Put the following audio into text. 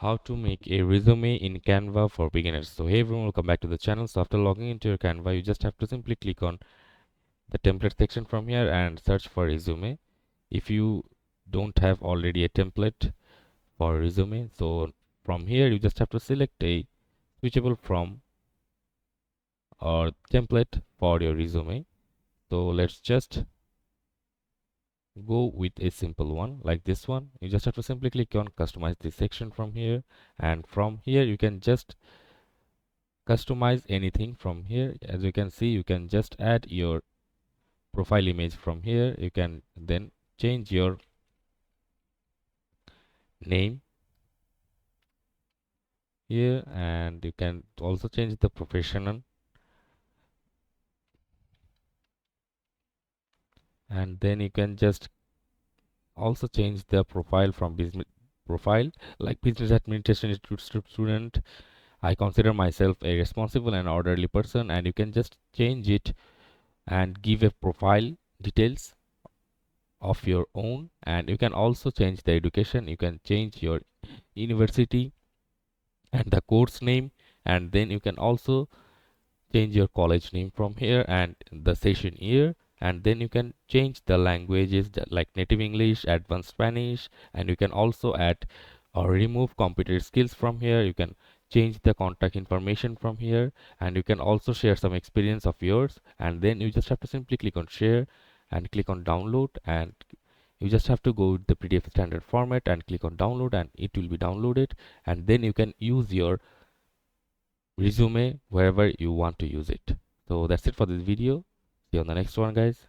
How to make a resume in Canva for beginners. So hey everyone, welcome back to the channel. So after logging into your Canva, you just have to simply click on the template section from here and search for resume. If you don't have already a template for resume, so from here you just have to select a switchable from or template for your resume. So let's just go with a simple one like this one. You just have to simply click on customize this section from here, and from here you can just customize anything from here. As you can see, you can just add your profile image from here. You can then change your name here, and you can also change the professional, and then you can just also change the profile from business profile like business administration institute student. I consider myself a responsible and orderly person, and you can just change it and give a profile details of your own. And you can also change the education. You can change your university and the course name, and then you can also change your college name from here and the session year. And then you can change the languages like native English, advanced Spanish, and you can also add or remove computer skills from here. You can change the contact information from here, and you can also share some experience of yours. And then you just have to simply click on share and click on download, and you just have to go with the PDF standard format and click on download, and it will be downloaded. And then you can use your resume wherever you want to use it. So that's it for this video. See you on the next one, guys.